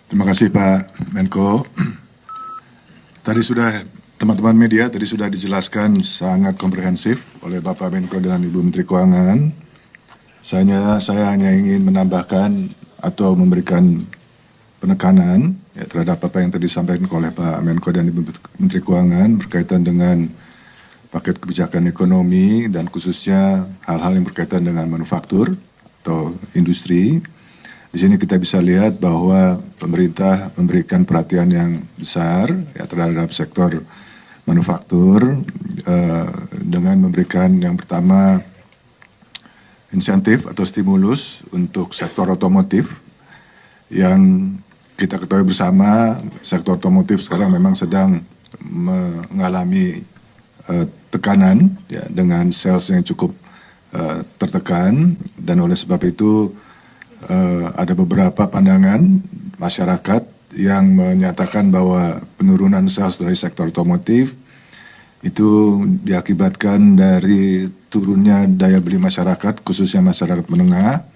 Terima kasih Pak Menko. Tadi sudah teman-teman media tadi sudah dijelaskan sangat komprehensif oleh Bapak Menko dan Ibu Menteri Keuangan. Saya hanya ingin menambahkan atau memberikan penekanan terhadap apa yang tadi disampaikan oleh Pak Menko dan Ibu Menteri Keuangan berkaitan dengan paket kebijakan ekonomi dan khususnya hal-hal yang berkaitan dengan manufaktur atau industri. Di sini kita bisa lihat bahwa pemerintah memberikan perhatian yang besar terhadap sektor manufaktur dengan memberikan yang pertama insentif atau stimulus untuk sektor otomotif yang kita ketahui bersama sektor otomotif sekarang memang sedang mengalami tekanan dengan sales yang cukup tertekan, dan oleh sebab itu ada beberapa pandangan masyarakat yang menyatakan bahwa penurunan sales dari sektor otomotif itu diakibatkan dari turunnya daya beli masyarakat, khususnya masyarakat menengah,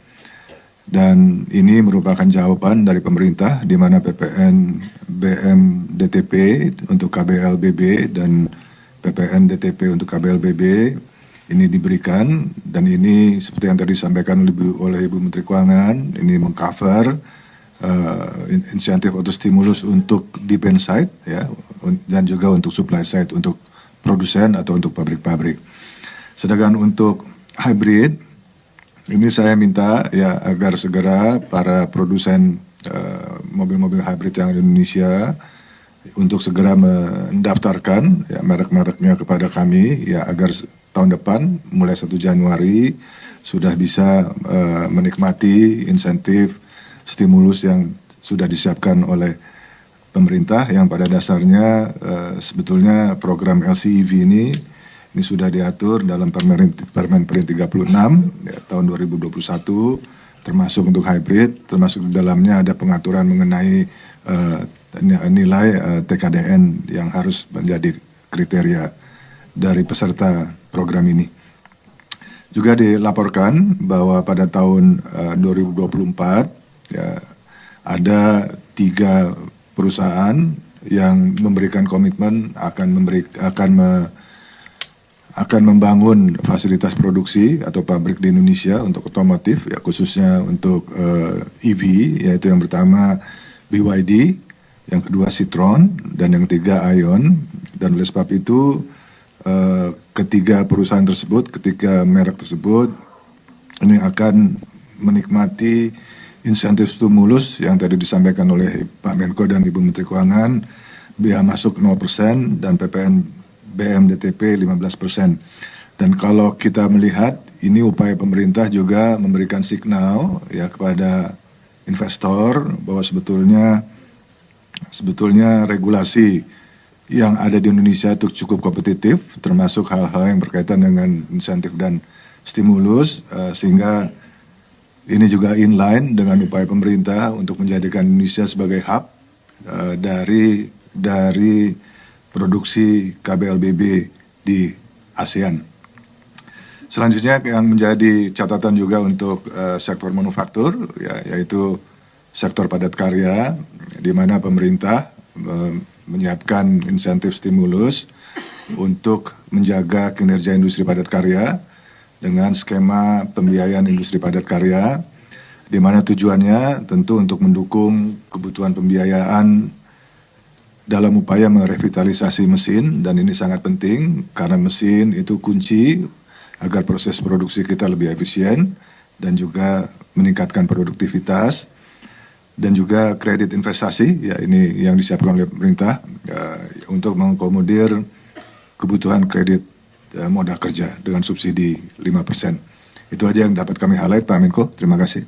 dan ini merupakan jawaban dari pemerintah di mana PPN BMDTP untuk KBLBB dan PPN DTP untuk KBLBB ini diberikan, dan ini seperti yang tadi disampaikan oleh Ibu Menteri Keuangan, ini mengcover insentif atau stimulus untuk demand side dan juga untuk supply side untuk produsen atau untuk pabrik-pabrik. Sedangkan untuk hybrid ini saya minta agar segera para produsen mobil-mobil hybrid yang ada di Indonesia untuk segera mendaftarkan merek-mereknya kepada kami agar tahun depan mulai 1 Januari sudah bisa menikmati insentif stimulus yang sudah disiapkan oleh pemerintah, yang pada dasarnya sebetulnya program LCEV ini sudah diatur dalam Permen 36 tahun 2021, termasuk untuk hybrid, termasuk di dalamnya ada pengaturan mengenai nilai TKDN yang harus menjadi kriteria dari peserta program ini. Juga dilaporkan bahwa pada tahun 2024 ada 3 perusahaan yang memberikan komitmen akan membangun fasilitas produksi atau pabrik di Indonesia untuk otomotif, khususnya untuk EV, yaitu yang pertama BYD, yang kedua Citroen, dan yang ketiga Ion. Dan oleh sebab itu ketiga perusahaan tersebut, ketiga merek tersebut ini akan menikmati insentif stimulus yang tadi disampaikan oleh Pak Menko dan Ibu Menteri Keuangan, biaya masuk 0% dan PPN BMDTP 15%. Dan kalau kita melihat ini upaya pemerintah juga memberikan signal kepada investor bahwa sebetulnya regulasi yang ada di Indonesia itu cukup kompetitif, termasuk hal-hal yang berkaitan dengan insentif dan stimulus, sehingga ini juga inline dengan upaya pemerintah untuk menjadikan Indonesia sebagai hub dari produksi KBLBB di ASEAN. Selanjutnya yang menjadi catatan juga untuk sektor manufaktur, yaitu sektor padat karya, di mana pemerintah menyiapkan insentif stimulus untuk menjaga kinerja industri padat karya dengan skema pembiayaan industri padat karya, di mana tujuannya tentu untuk mendukung kebutuhan pembiayaan dalam upaya merevitalisasi mesin, dan ini sangat penting karena mesin itu kunci agar proses produksi kita lebih efisien dan juga meningkatkan produktivitas. Dan juga kredit investasi, ini yang disiapkan oleh pemerintah untuk mengakomodir kebutuhan kredit modal kerja dengan subsidi 5%. Itu aja yang dapat kami highlight, Pak Menko. Terima kasih.